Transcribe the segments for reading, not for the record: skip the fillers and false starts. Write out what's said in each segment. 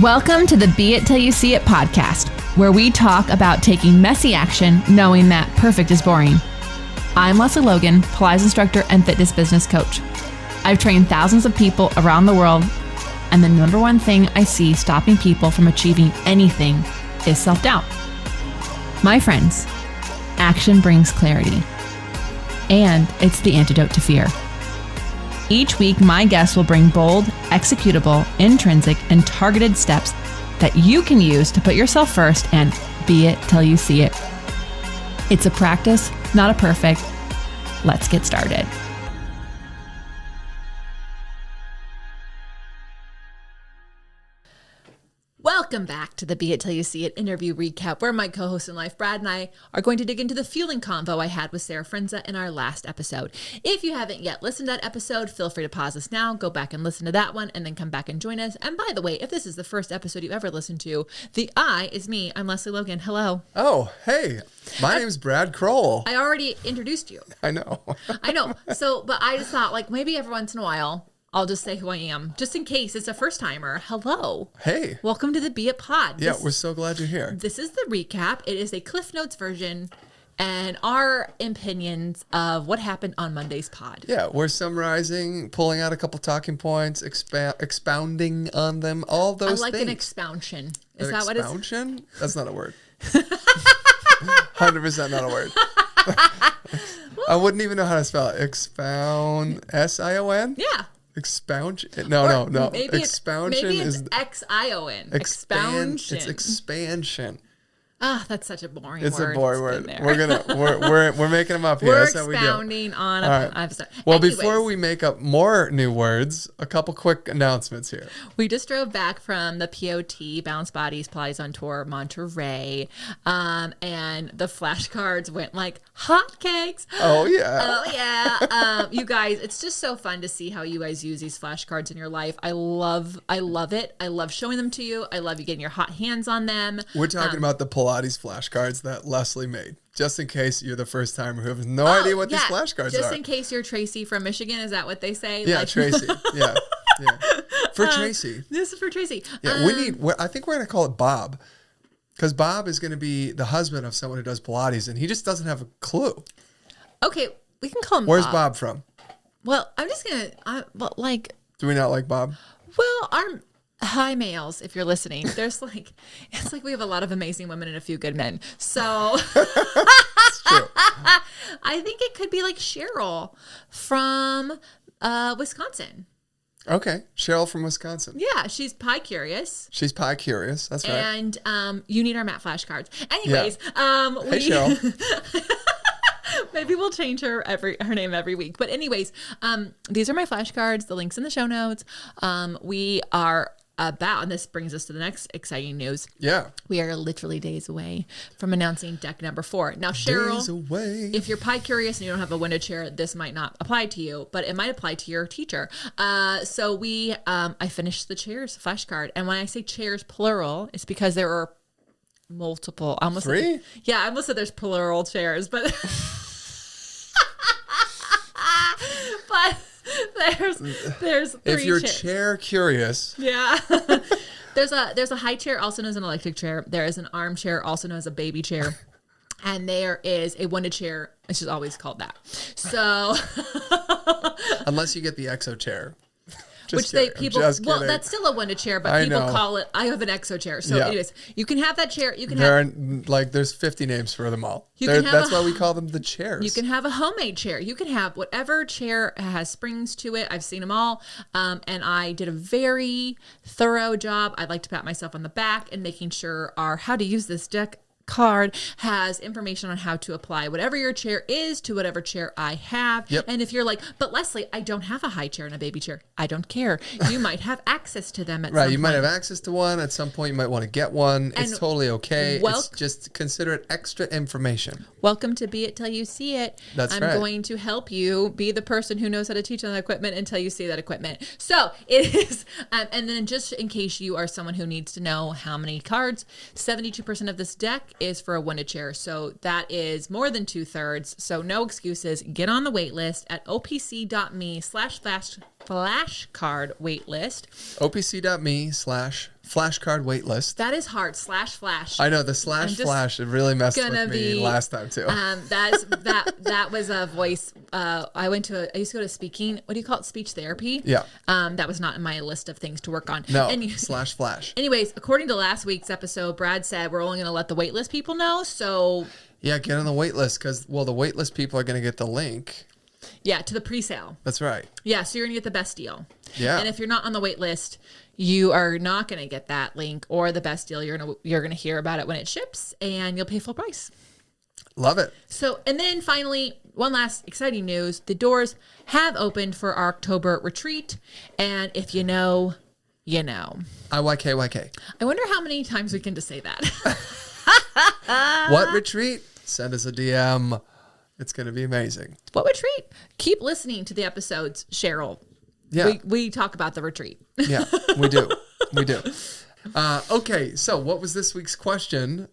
Welcome to the Be It Till You See It podcast, where we talk about taking messy action, knowing that perfect is boring. I'm Lesley Logan, Pilates instructor and fitness business coach. I've trained thousands of people around the world, and the number one thing I see stopping people from achieving anything is self-doubt. My friends, action brings clarity, and it's the antidote to fear. Each week, my guests will bring bold, executable, intrinsic, and targeted steps that you can use to put yourself first and be it till you see it. It's a practice, not a perfect. Let's get started. Welcome back to the Be It Till You See It interview recap, where my co-host in life, Brad, and I are going to dig into the fueling convo I had with Sarah Frenza in our last episode. If you haven't yet listened to that episode, feel free to pause this now, go back and listen to that one, and then come back and join us. And by the way, if this is the first episode you've ever listened to, the I is me. I'm Lesley Logan. Hello. Oh, hey. My name's Brad Crowell. I already introduced you. I know. I know. So, but I just thought, like, maybe every once in a while, I'll just say who I am, just in case it's a first timer. Hello. Hey. Welcome to the Be It Pod. Yeah, we're so glad you're here. This is the recap. It is a Cliff Notes version and our opinions of what happened on Monday's pod. Yeah, we're summarizing, pulling out a couple talking points, expounding on them, all those things. I like an expansion. Is that what it is? Expansion? That's not a word. 100% not a word. I wouldn't even know how to spell it. Expound, S-I-O-N? Yeah. Expound? No. Maybe Expansion it's X-I-O-N. Expansion. It's expansion. Ah, that's such a boring word. It's a boring word. We're making them up here. We're That's how we do. expounding on Right. episode. Well, Anyways, before we make up more new words, a couple quick announcements here. we just drove back from the POT, Balanced Bodies Pilates on Tour, Monterey, and the flashcards went like hotcakes. Oh, yeah. Oh, yeah. You guys, it's just so fun to see how you guys use these flashcards in your life. I love it. I love showing them to you. I love you getting your hot hands on them. We're talking about the Pilates flashcards that Lesley made, just in case you're the first timer who has no idea what these flashcards are. Just in case you're Tracy from Michigan, is that what they say? Yeah, like, Tracy. Yeah. For Tracy. This is for Tracy. Yeah, I think we're going to call it Bob, because Bob is going to be the husband of someone who does Pilates, and he just doesn't have a clue. Okay, we can call him Where's Bob. Bob from? Well, I'm just going to, Do we not like Bob? Well, hi males, if you're listening, it's like we have a lot of amazing women and a few good men. So It's true. I think it could be like Cheryl from Wisconsin. Okay. Cheryl from Wisconsin. Yeah, she's pie curious. She's pie curious. That's right. And you need our mat flashcards. Anyways, Hey, Cheryl. Maybe we'll change her name every week. But anyways, these are my flashcards. The link's in the show notes. We are and this brings us to the next exciting news. Yeah. We are literally days away from announcing deck number 4. Now, Cheryl, Days away. if you're pie curious and you don't have a window chair, this might not apply to you, but it might apply to your teacher. So I finished the chairs flashcard. And when I say chairs plural, it's because there are multiple. I almost 3? I almost said there's plural chairs, but there's 3 If you're chairs. chair curious. Yeah. There's a high chair, also known as an electric chair. There is an armchair, also known as a baby chair. And there is a window chair. It's just always called that. So Unless you get the exo chair. that's still a window chair, but people call it, I have an exo chair. So anyways, you can have that chair. You can there's 50 names for them all. That's why we call them the chairs. You can have a homemade chair. You can have whatever chair has springs to it. I've seen them all. And I did a very thorough job. I'd like to pat myself on the back and making sure our how to use this deck card has information on how to apply whatever your chair is to whatever chair I have. Yep. And if you're like, but Lesley, I don't have a high chair and a baby chair. I don't care. You might have access to them at some point. Right. You might have access to one. At some point, you might want to get one. It's totally okay. It's just consider it extra information. Welcome to Be It Till You See It. That's I'm right. going to help you be the person who knows how to teach on that equipment until you see that equipment. So it is, and then just in case you are someone who needs to know how many cards, 72% of this deck is for a window chair. So that is more than 2/3. So no excuses. Get on the wait list at opc.me/flashcard wait list. opc.me/flashcard flashcard wait list. That is hard. /flash. I know the /flash. It really messed with me last time too. That was a voice. I used to go to speaking. What do you call it? Speech therapy. Yeah. That was not in my list of things to work on. No. /flash. Anyways, according to last week's episode, Brad said we're only going to let the waitlist people know. So yeah, get on the wait list because the wait list people are going to get the link. Yeah, to the pre-sale. That's right. Yeah, so you're going to get the best deal. Yeah. And if you're not on the wait list, you are not going to get that link or the best deal. You're going to hear about it when it ships, and you'll pay full price. Love it. So, and then finally, one last exciting news. The doors have opened for our October retreat, and if you know, you know. IYKYK. I wonder how many times we can just say that. What retreat? Send us a DM. It's going to be amazing. What retreat? Keep listening to the episodes, Cheryl. Yeah. We talk about the retreat. Yeah, we do. We do. Okay, so what was this week's question?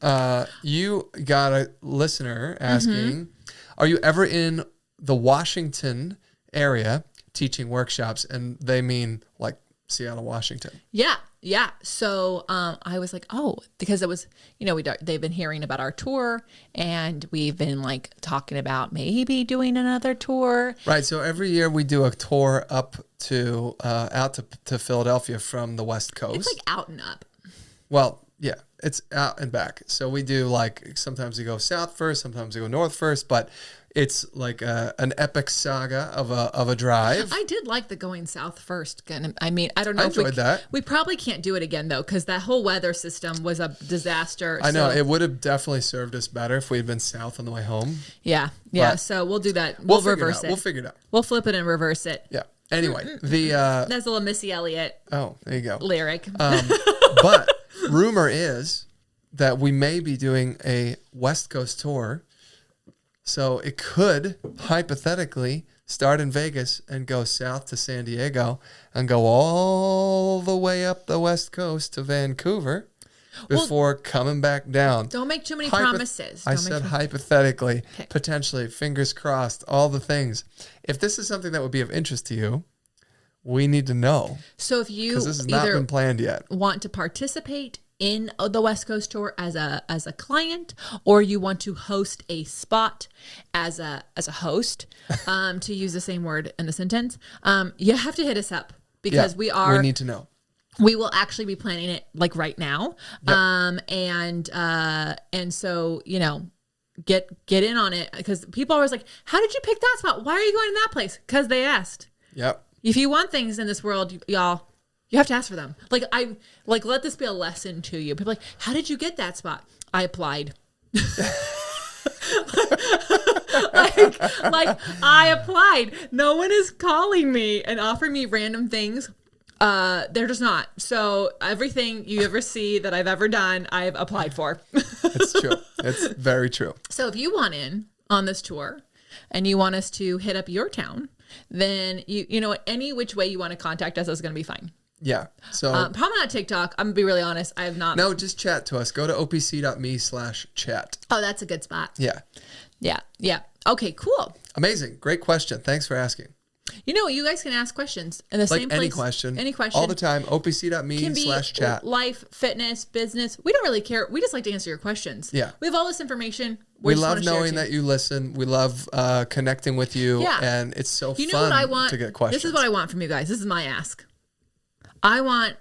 You got a listener asking, are you ever in the Washington area teaching workshops? And they mean like Seattle, Washington. Yeah. Yeah. So I was like, oh, because it was, they've been hearing about our tour and we've been like talking about maybe doing another tour. Right. So every year we do a tour up to out to Philadelphia from the West Coast. It's like out and up. Well, yeah, it's out and back. So we do like sometimes we go south first, sometimes we go north first, but it's like an epic saga of a drive. I did like the going south first. I mean, I don't know. I enjoyed that. We probably can't do it again though, because that whole weather system was a disaster. I know it would have definitely served us better if we had been south on the way home. Yeah, yeah. But so we'll do that. We'll reverse it. We'll figure it out. We'll flip it and reverse it. Yeah. Anyway, that's a little Missy Elliott. Oh, there you go. Lyric. But rumor is that we may be doing a West Coast tour. So it could hypothetically start in Vegas and go south to San Diego and go all the way up the West Coast to Vancouver before coming back down. Don't make too many promises. I said hypothetically, potentially, fingers crossed, all the things. If this is something that would be of interest to you, we need to know. So if you because this has not been planned yet, want to participate in the West Coast tour as a client, or you want to host a spot as a host, to use the same word in the sentence, you have to hit us up because we need to know. We will actually be planning it like right now. Yep. And so, get in on it because people are always like, how did you pick that spot? Why are you going to that place? Because they asked. Yep. If you want things in this world, y'all, you have to ask for them. Let this be a lesson to you. People are like, how did you get that spot? I applied. I applied. No one is calling me and offering me random things. They're just not. So everything you ever see that I've ever done, I've applied for. It's true. It's very true. So if you want in on this tour and you want us to hit up your town, then you know any which way you want to contact us is going to be fine. Yeah. So probably not TikTok. I'm gonna be really honest. I have not. No, just chat to us. Go to opc.me/chat. Oh, that's a good spot. Yeah. Yeah. Yeah. Okay, cool. Amazing. Great question. Thanks for asking. You guys can ask questions in the same place. Any question. All the time. opc.me/chat. Life, fitness, business. We don't really care. We just like to answer your questions. Yeah. We have all this information. We love knowing that you listen. We love connecting with you. Yeah. And it's so fun what I want? To get questions. This is what I want from you guys. This is my ask. I want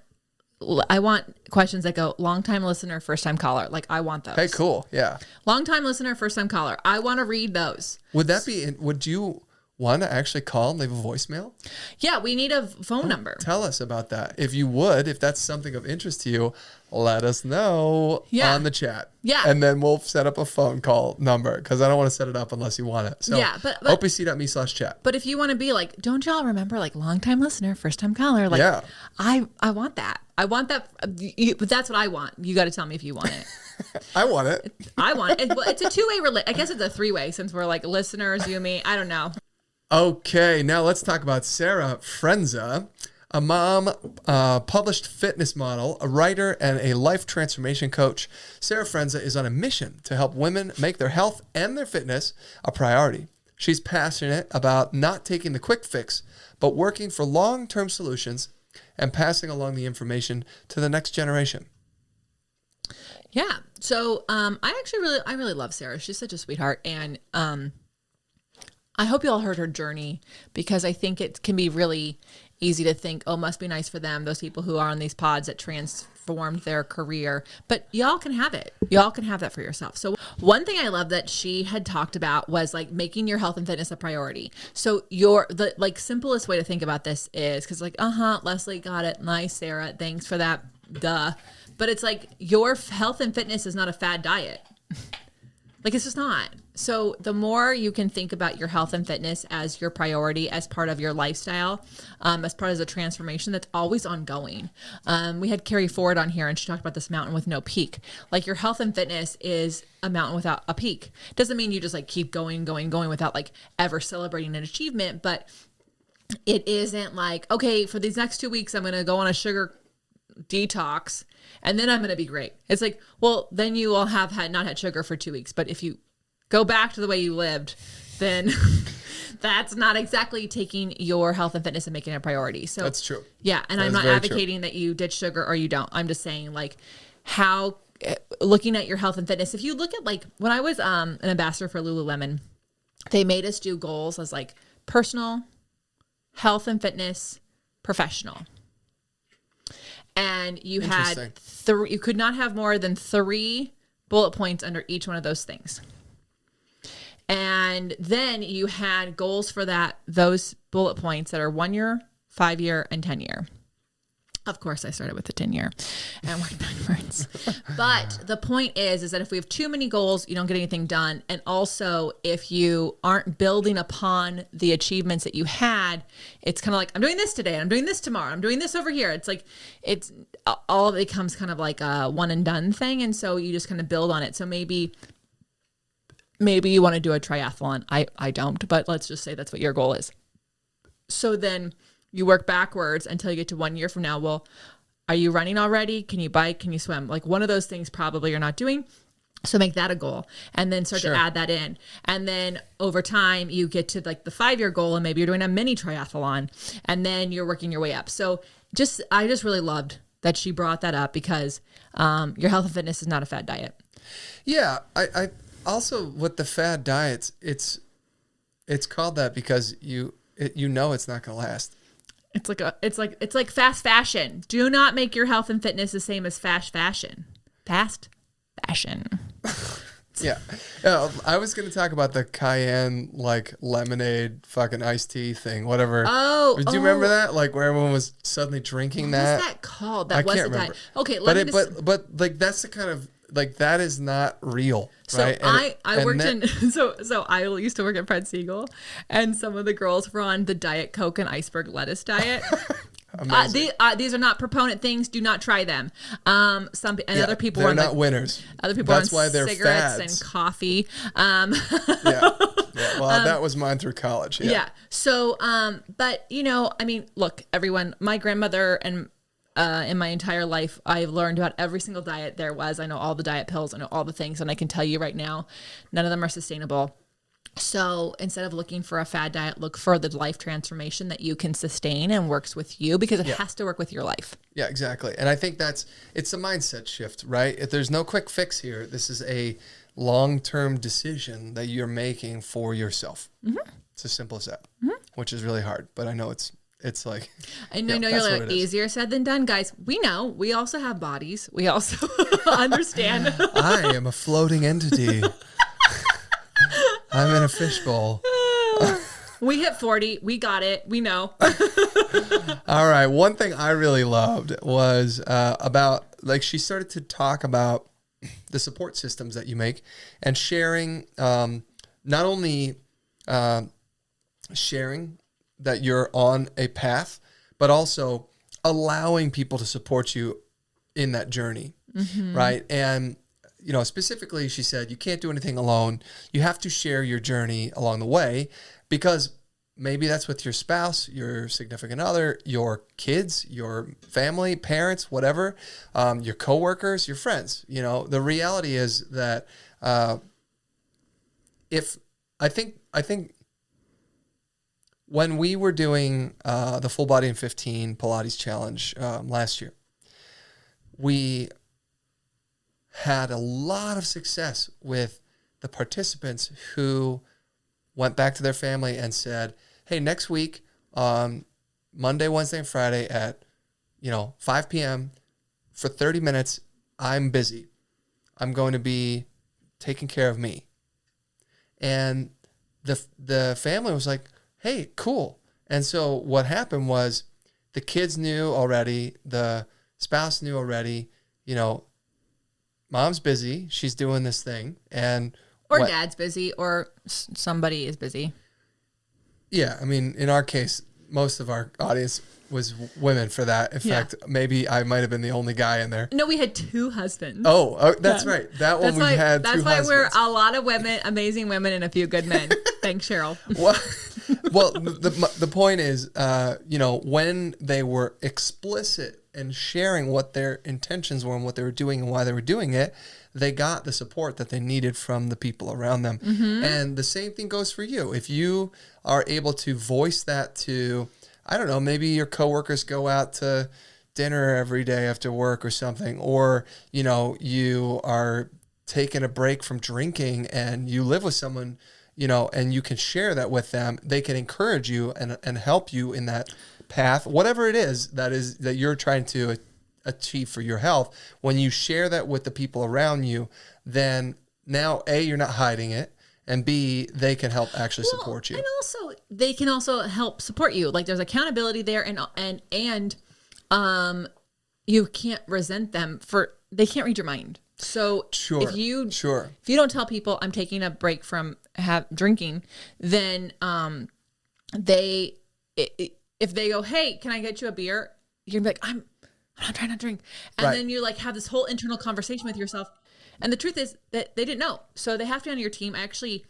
questions that go long time listener, first time caller. Like I want those. Hey, cool. Yeah. Long time listener, first time caller. I want to read those. Would you want to actually call and leave a voicemail? Yeah, we need a phone number. Tell us about that. If that's something of interest to you, let us know on the chat. Yeah. And then we'll set up a phone call number because I don't want to set it up unless you want it. So yeah, but opc.me/chat. But if you want to be like, don't y'all remember like long time listener, first time caller? Like, yeah. I want that. I want that. But that's what I want. You got to tell me if you want it. I want it. I want it. Well, it's a two-way I guess it's a three-way since we're like listeners, you, me. I don't know. Okay, now let's talk about Sarah Frenza, a mom, published fitness model, a writer, and a life transformation coach. Sarah Frenza is on a mission to help women make their health and their fitness a priority. She's passionate about not taking the quick fix, but working for long-term solutions and passing along the information to the next generation. Yeah. So I really love Sarah. She's such a sweetheart. And I hope you all heard her journey, because I think it can be really easy to think, oh, must be nice for them, those people who are on these pods that transformed their career. But y'all can have it. Y'all can have that for yourself. So one thing I love that she had talked about was like making your health and fitness a priority. So the like simplest way to think about this is, because like, Lesley, got it. Nice, Sarah. Thanks for that. Duh. But it's like your health and fitness is not a fad diet. Like, it's just not. So the more you can think about your health and fitness as your priority, as part of your lifestyle, as part of the transformation that's always ongoing. We had Carrie Ford on here, and she talked about this mountain with no peak. Like, your health and fitness is a mountain without a peak. Doesn't mean you just like keep going without like ever celebrating an achievement, but it isn't like, okay, for these next 2 weeks, I'm going to go on a sugar detox and then I'm going to be great. It's like, well, then you will have not had sugar for 2 weeks. But if you go back to the way you lived, then that's not exactly taking your health and fitness and making it a priority. So that's true. Yeah. And I'm not advocating that you ditch sugar or you don't. I'm just saying, like, how looking at your health and fitness, if you look at, like, when I was an ambassador for Lululemon, they made us do goals as like personal, health and fitness, professional. And you had you could not have more than 3 bullet points under each one of those things. And then you had goals for those bullet points that are 1 year, 5 year, and 10 year. Of course, I started with the 10 year and worked backwards. But the point is that if we have too many goals, you don't get anything done. And also, if you aren't building upon the achievements that you had, it's kind of like, I'm doing this today, and I'm doing this tomorrow, I'm doing this over here. It's like, it's all becomes kind of like a one and done thing. And so you just kind of build on it. So maybe you want to do a triathlon. I don't, but let's just say that's what your goal is. So then you work backwards until you get to 1 year from now. Well, are you running already? Can you bike? Can you swim? Like, one of those things probably you're not doing. So make that a goal, and then start to add that in. And then over time you get to like the 5 year goal, and maybe you're doing a mini triathlon, and then you're working your way up. So I just really loved that she brought that up, because your health and fitness is not a fad diet. Yeah. I also, with the fad diets, it's called that because you know it's not going to last. It's like fast fashion. Do not make your health and fitness the same as fast fashion. Fast fashion. Yeah. I was going to talk about the cayenne, like, lemonade fucking iced tea thing, whatever. Oh. Do you remember that? Like, where everyone was suddenly drinking that? What's that called? I can't remember. Okay, but like, that's the kind of, like, that is not real. So right? I worked so I used to work at Fred Siegel, and some of the girls were on the Diet Coke and iceberg lettuce diet. These are not proponent things. Do not try them. Other people they're are not winners. Other people That's are why on they're cigarettes fads. and coffee. Yeah. Well, that was mine through college. Yeah. So, but I mean, look, everyone. My grandmother and in my entire life, I've learned about every single diet there was. I know all the diet pills. I know all the things, and I can tell you right now, none of them are sustainable. So instead of looking for a fad diet, look for the life transformation that you can sustain and works with you, because it has to work with your life. Yeah, exactly. And I think it's a mindset shift, right? If there's no quick fix here, this is a long-term decision that you're making for yourself. Mm-hmm. It's as simple as that, which is really hard, but I know it's like, I know you're like, easier said than done, guys. We know we also have bodies. We also understand. I am a floating entity. I'm in a fishbowl. We hit 40. We got it. We know. All right. One thing I really loved was about, like, she started to talk about the support systems that you make, and sharing, not only sharing that you're on a path, but also allowing people to support you in that journey. Mm-hmm. Right. And, specifically, she said, you can't do anything alone. You have to share your journey along the way, because maybe that's with your spouse, your significant other, your kids, your family, parents, whatever, your coworkers, your friends. The reality is that I think when we were doing the Full Body in 15 Pilates Challenge last year, we had a lot of success with the participants who went back to their family and said, hey, next week, Monday, Wednesday, and Friday at 5 p.m. for 30 minutes, I'm busy. I'm going to be taking care of me. And the family was like, hey, cool. And so what happened was the kids knew already, the spouse knew already, mom's busy, she's doing this thing. Or dad's busy, or somebody is busy. Yeah, I mean, in our case, most of our audience was women for that. In fact, maybe I might have been the only guy in there. No, we had 2 husbands. Oh, that's right. That one we had 2 husbands. That's why we're a lot of women, amazing women, and a few good men. Thanks, Cheryl. Well, the point is, when they were explicit and sharing what their intentions were and what they were doing and why they were doing it, they got the support that they needed from the people around them. Mm-hmm. And the same thing goes for you. If you are able to voice that to, I don't know, maybe your coworkers go out to dinner every day after work or something, or, you are taking a break from drinking and you live with someone, and you can share that with them, they can encourage you and help you in that path, whatever it is that you're trying to achieve for your health. When you share that with the people around you, then now A, you're not hiding it, and B, they can help actually support you. And also they can also help support you. Like there's accountability there, and you can't resent them they can't read your mind. So if you don't tell people I'm taking a break from drinking, then if they go, hey, can I get you a beer? You're gonna be like, I'm not trying to drink. And then you have this whole internal conversation with yourself. And the truth is that they didn't know. So they have to be on your team. I actually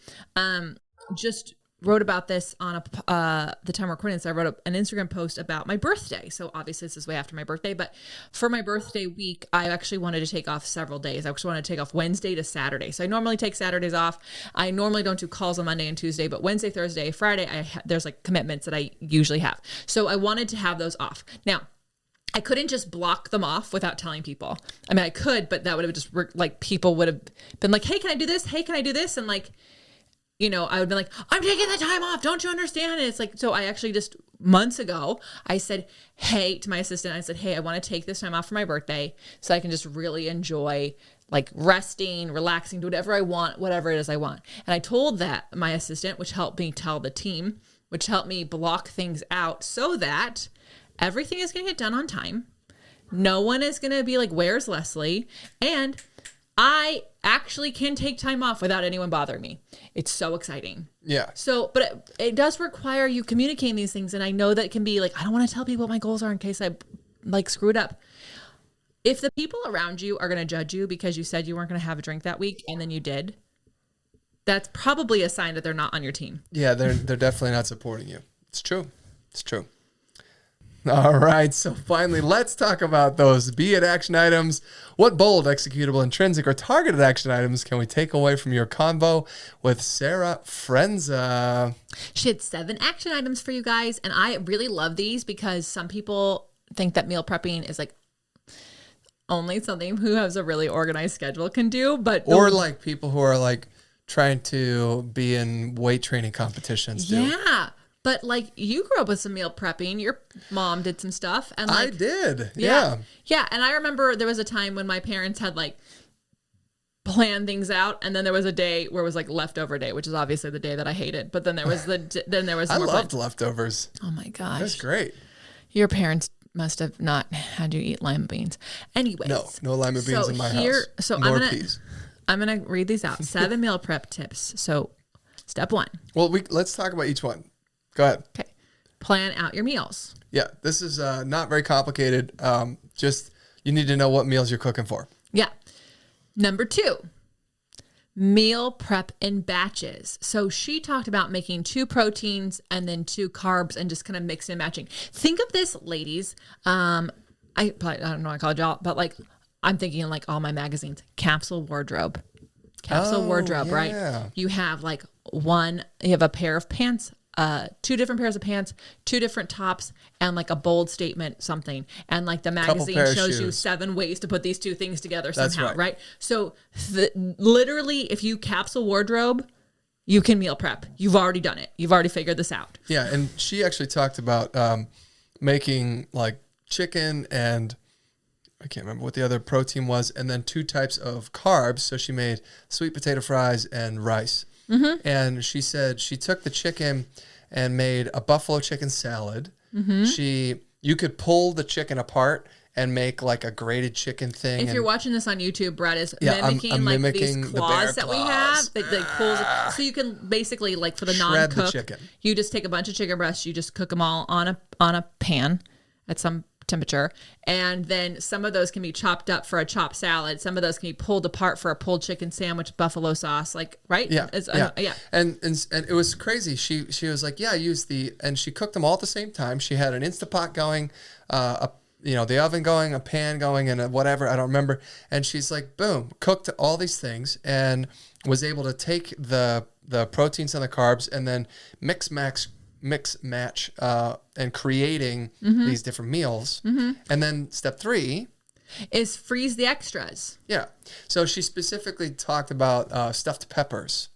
just wrote about this on the time we're recording this. I wrote an Instagram post about my birthday. So obviously this is way after my birthday, but for my birthday week, I actually wanted to take off several days. I actually wanted to take off Wednesday to Saturday. So I normally take Saturdays off. I normally don't do calls on Monday and Tuesday, but Wednesday, Thursday, Friday, there's commitments that I usually have. So I wanted to have those off. Now, I couldn't just block them off without telling people. I mean, I could, but that would have just people would have been like, hey, can I do this? Hey, can I do this? And I would be like, I'm taking the time off. Don't you understand? And it's so I actually just months ago, I said, hey, to my assistant, I said, hey, I want to take this time off for my birthday so I can just really enjoy resting, relaxing, do whatever I want, whatever it is I want. And I told that my assistant, which helped me tell the team, which helped me block things out so that everything is going to get done on time. No one is going to be like, where's Lesley? And I actually can take time off without anyone bothering me. It's so exciting. Yeah. So, but it does require you communicating these things. And I know that it can be I don't want to tell people what my goals are in case I screwed up. If the people around you are going to judge you because you said you weren't going to have a drink that week and then you did, that's probably a sign that they're not on your team. Yeah, they're definitely not supporting you. It's true. It's true. All right, so finally, let's talk about those be it action items. What bold, executable, intrinsic, or targeted action items can we take away from your convo with Sarah Frenza? She had 7 action items for you guys, and I really love these because some people think that meal prepping is only something who has a really organized schedule can do, or people who are trying to be in weight training competitions do. Yeah. But you grew up with some meal prepping. Your mom did some stuff. And I did. Yeah. Yeah. And I remember there was a time when my parents had planned things out. And then there was a day where it was leftover day, which is obviously the day that I hated. But then there was I loved leftovers. Oh my gosh. That's great. Your parents must have not had you eat lima beans. Anyways. No lima beans in my house. So I'm going to read these out. 7 meal prep tips. So step 1. Well, let's talk about each one. Go ahead. Okay. Plan out your meals. Yeah, this is not very complicated. Just you need to know what meals you're cooking for. Yeah. Number 2, meal prep in batches. So she talked about making 2 proteins and then 2 carbs and just kind of mixing and matching. Think of this, ladies. I don't know, I called y'all, but I'm thinking all my magazines, capsule wardrobe, yeah. right? You have you have a pair of pants, 2 different pairs of pants, 2 different tops, and like a bold statement something. And like the magazine shows you 7 ways to put these 2 things together somehow, right? So literally, if you capsule wardrobe, you can meal prep. You've already done it. You've already figured this out. Yeah, and she actually talked about making like chicken and I can't remember what the other protein was, and then 2 types of carbs. So she made sweet potato fries and rice. Mm-hmm. And she said she took the chicken and made a buffalo chicken salad. Mm-hmm. You could pull the chicken apart and make like a grated chicken thing. If you're watching this on YouTube, Brad is mimicking like these claws that we have. They pulls it. So you can basically like for the non-cook, you just take a bunch of chicken breasts, you just cook them all on a pan at some temperature, and then some of those can be chopped up for a chopped salad. Some of those can be pulled apart for a pulled chicken sandwich, buffalo sauce, like right? Yeah, yeah. And it was crazy. She was like, yeah, and she cooked them all at the same time. She had an Instapot going, the oven going, a pan going, and whatever I don't remember. And she's like, boom, cooked all these things and was able to take the proteins and the carbs and then mix match and creating these different meals. Mm-hmm. And then step 3 is freeze the extras. Yeah. So she specifically talked about stuffed peppers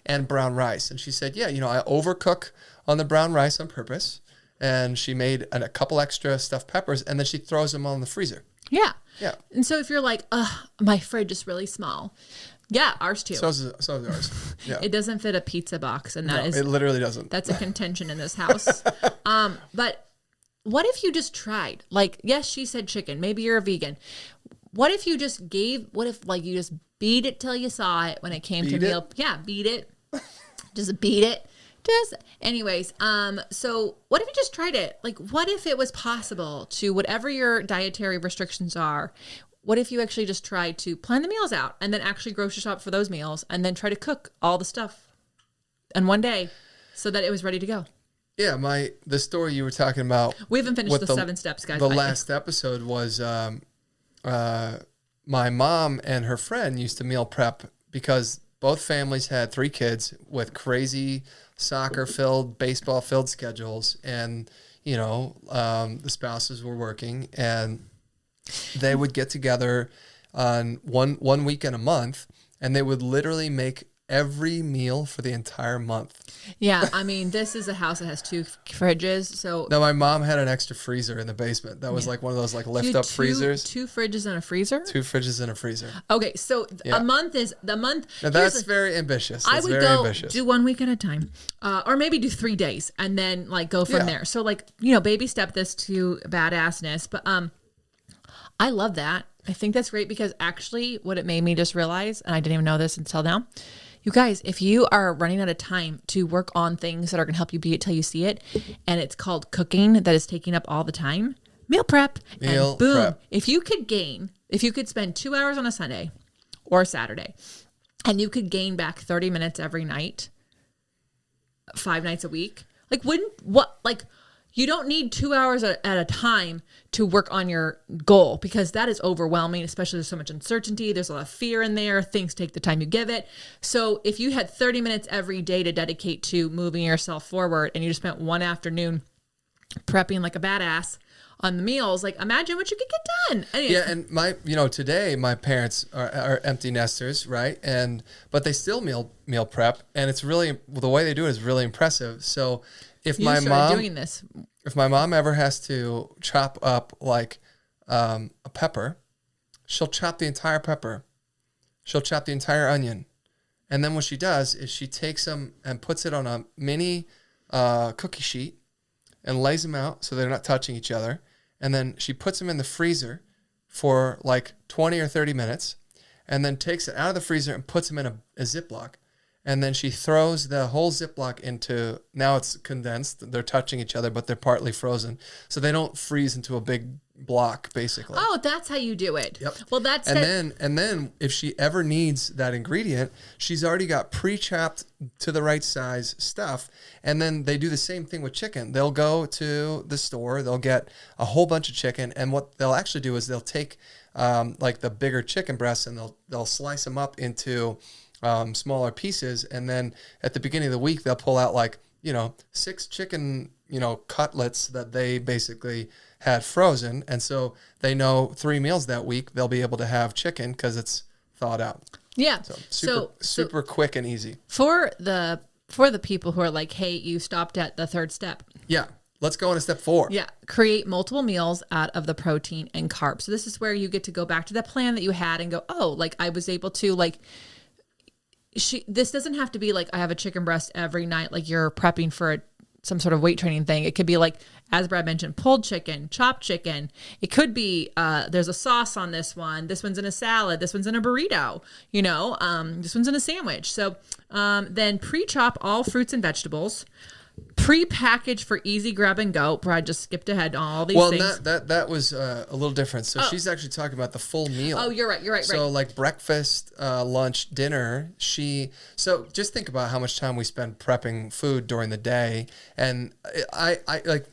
and brown rice. And she said, I overcook on the brown rice on purpose. And she made a couple extra stuffed peppers and then she throws them all in the freezer. Yeah. Yeah. And so if you're like, my fridge is really small. Yeah, ours too. So is ours. Yeah. It doesn't fit a pizza box, and it literally doesn't. That's a contention in this house. But what if you just tried? Like, yes, she said chicken. Maybe you're a vegan. What if you just you just beat it till you saw it when it came to meal? Yeah, beat it. Just beat it. Anyways, so what if you just tried it? Like, what if it was possible to, whatever your dietary restrictions are, what if you actually just try to plan the meals out and then actually grocery shop for those meals and then try to cook all the stuff in one day so that it was ready to go? Yeah, the story you were talking about. We haven't finished the 7 steps, guys. The last episode was my mom and her friend used to meal prep because both families had 3 kids with crazy soccer-filled, baseball-filled schedules, and the spouses were working, and they would get together on one weekend a month, and they would literally make every meal for the entire month. Yeah, I mean, this is a house that has 2 fridges, so... No, my mom had an extra freezer in the basement. That was like one of those like lift-up freezers. 2 fridges and a freezer? 2 fridges and a freezer. Okay, so a month is... The month... Now, that's very ambitious. I would do 1 week at a time. Or maybe do 3 days, and then like go from there. So like, baby step this to badassness, but... I love that. I think that's great because actually what it made me just realize, and I didn't even know this until now, you guys, if you are running out of time to work on things that are going to help you be it till you see it, and it's called cooking that is taking up all the time, meal prep. And boom. Prep. If you could spend 2 hours on a Sunday or Saturday, and you could gain back 30 minutes every night, 5 nights a week, you don't need 2 hours at a time to work on your goal because that is overwhelming, especially there's so much uncertainty. There's a lot of fear in there. Things take the time you give it. So if you had 30 minutes every day to dedicate to moving yourself forward and you just spent one afternoon prepping like a badass on the meals, like imagine what you could get done. Anyway. Yeah, and today my parents are empty nesters, right? But they still meal prep, and it's really, the way they do it is really impressive. So if my mom ever has to chop up like a pepper, she'll chop the entire pepper. She'll chop the entire onion. And then what she does is she takes them and puts it on a mini cookie sheet and lays them out so they're not touching each other. And then she puts them in the freezer for like 20 or 30 minutes and then takes it out of the freezer and puts them in a Ziploc. And then she throws the whole Ziploc into, now it's condensed. They're touching each other, but they're partly frozen. So they don't freeze into a big block, basically. Oh, that's how you do it. Yep. Well, that's and then if she ever needs that ingredient, she's already got pre-chopped to the right size stuff. And then they do the same thing with chicken. They'll go to the store, they'll get a whole bunch of chicken, and what they'll actually do is they'll take like the bigger chicken breasts and they'll slice them up into smaller pieces, and then at the beginning of the week they'll pull out like 6 chicken, cutlets that they basically had frozen. And so they know 3 meals that week, they'll be able to have chicken because it's thawed out. Yeah. So super quick and easy. For the people who are like, hey, you stopped at the 3rd step. Yeah. Let's go into step 4. Yeah. Create multiple meals out of the protein and carbs. So this is where you get to go back to that plan that you had and go, oh, like I was able to this doesn't have to be like I have a chicken breast every night, like you're prepping for some sort of weight training thing. It could be like, as Brad mentioned, pulled chicken, chopped chicken. It could be there's a sauce on this one. This one's in a salad. This one's in a burrito. This one's in a sandwich. So then pre-chop all fruits and vegetables. Pre-packaged for easy grab and go. Brad just skipped ahead on all these things. Well, that was a little different. So she's actually talking about the full meal. Oh, you're right. So like breakfast, lunch, dinner. So just think about how much time we spend prepping food during the day, and I like.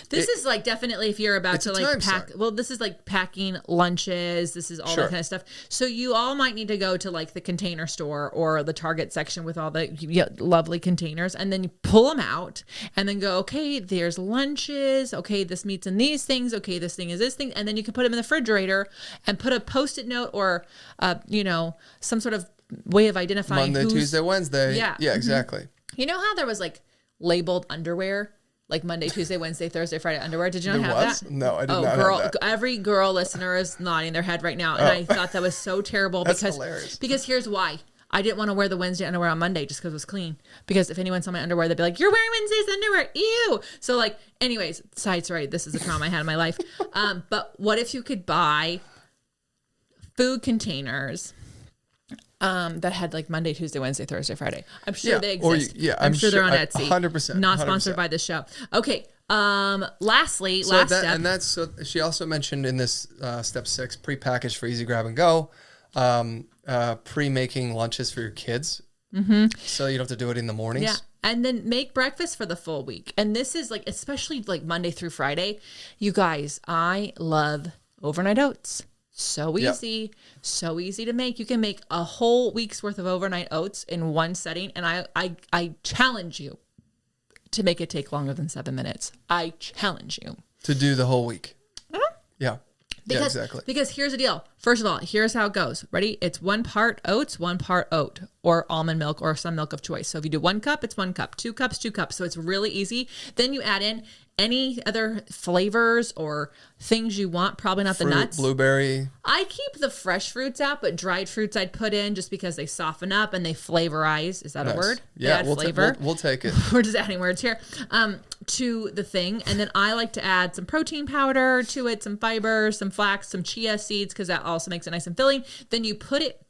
This is like definitely if you're about to like pack. Well, this is like packing lunches. This is all that kind of stuff. So you all might need to go to like the Container Store or the Target section with all the lovely containers, and then you pull them out and then go, okay, there's lunches. Okay, this meat's in these things. Okay, this thing is this thing, and then you can put them in the refrigerator and put a Post-it note or some sort of way of identifying Monday, Tuesday, Wednesday. Yeah, exactly. You know how there was like labeled underwear? Like Monday, Tuesday, Wednesday, Thursday, Friday underwear. Did you not have that? No, I did not have that. Every girl listener is nodding their head right now. And I thought that was so terrible. That's hilarious. Because here's why. I didn't want to wear the Wednesday underwear on Monday just because it was clean. Because if anyone saw my underwear, they'd be like, you're wearing Wednesday's underwear. Ew. So like, anyways, sorry, this is a trauma I had in my life. But what if you could buy food containers that had like Monday, Tuesday, Wednesday, Thursday, Friday. I'm sure they exist. I'm sure they're on Etsy. 100%. Not sponsored by this show. Okay. Lastly, last step. And that's so she also mentioned in this step 6, pre-packaged for easy grab and go, pre-making lunches for your kids. Mm-hmm. So you don't have to do it in the mornings. Yeah. And then make breakfast for the full week. And this is like, especially like Monday through Friday. You guys, I love overnight oats. So easy, so easy to make. You can make a whole week's worth of overnight oats in one setting. And I challenge you to make it take longer than 7 minutes. I challenge you. To do the whole week. Uh-huh. Yeah. Because, exactly. Because here's the deal. First of all, here's how it goes. Ready? It's 1 part oats, 1 part oat, or almond milk, or some milk of choice. So if you do 1 cup, it's 1 cup, 2 cups, 2 cups. So it's really easy. Then you add in any other flavors or things you want. Probably not the nuts. Blueberry. I keep the fresh fruits out, but dried fruits I'd put in just because they soften up and they flavorize. Is that a word? Yeah, we'll take it. We're just adding words here. To the thing. And then I like to add some protein powder to it, some fiber, some flax, some chia seeds, because that also makes it nice and filling. Then you put it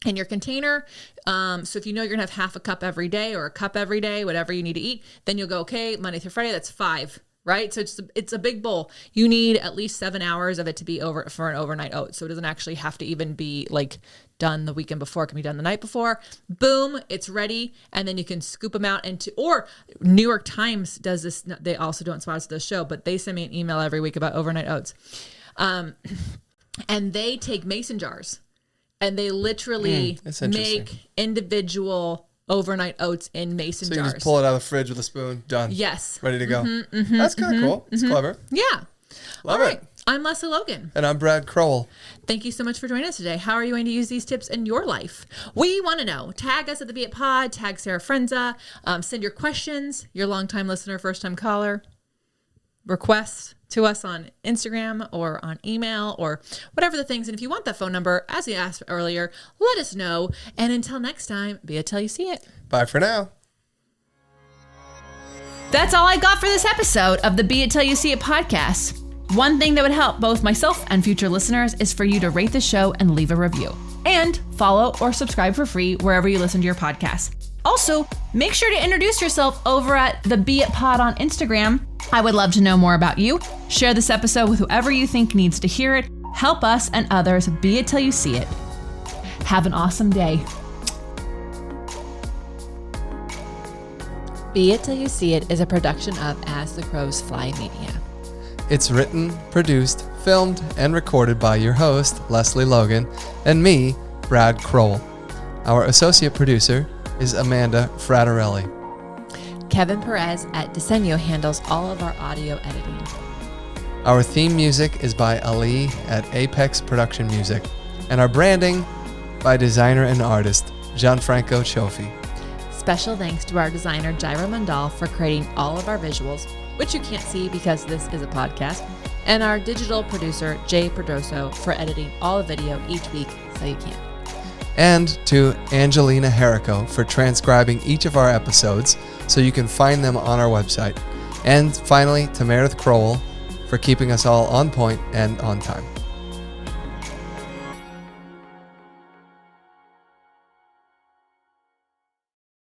in your container. So if you know you're gonna have half a cup every day or a cup every day, whatever you need to eat, then you'll go, okay, Monday through Friday, that's 5. Right? So it's a big bowl. You need at least 7 hours of it to be over for an overnight oat. So it doesn't actually have to even be like done the weekend before. It can be done the night before. Boom, it's ready. And then you can scoop them out or New York Times does this. They also don't sponsor this show, but they send me an email every week about overnight oats. And they take mason jars and they literally make individual overnight oats in mason jars. So you just pull it out of the fridge with a spoon. Done. Yes. Ready to go. That's kind of cool. It's clever. Yeah. Love All it. right. I'm Lesley Logan. And I'm Brad Crowell. Thank you so much for joining us today. How are you going to use these tips in your life? We want to know. Tag us at the Beit Pod. Tag Sarah Frenza. Send your questions, your longtime listener, first-time caller, requests to us on Instagram or on email or whatever the things. And if you want that phone number, as you asked earlier, let us know. And until next time, be it till you see it. Bye for now. That's all I got for this episode of the Be It Till You See It podcast. One thing that would help both myself and future listeners is for you to rate the show and leave a review. And follow or subscribe for free wherever you listen to your podcast. Also, make sure to introduce yourself over at the Be It Pod on Instagram. I would love to know more about you. Share this episode with whoever you think needs to hear it. Help us and others be it till you see it. Have an awesome day. Be It Till You See It is a production of As the Crows Fly Media. It's written, produced, filmed, and recorded by your host, Lesley Logan, and me, Brad Crowell. Our associate producer is Amanda Fraterelli. Kevin Perez at Disenyo handles all of our audio editing. Our theme music is by Ali at Apex Production Music, and our branding by designer and artist Gianfranco Cioffi. Special thanks to our designer Jairo Mandal for creating all of our visuals, which you can't see because this is a podcast, and our digital producer Jay Perdoso for editing all the video each week so you can. And to Angelina Herrico for transcribing each of our episodes so you can find them on our website. And finally, to Meredith Crowell for keeping us all on point and on time.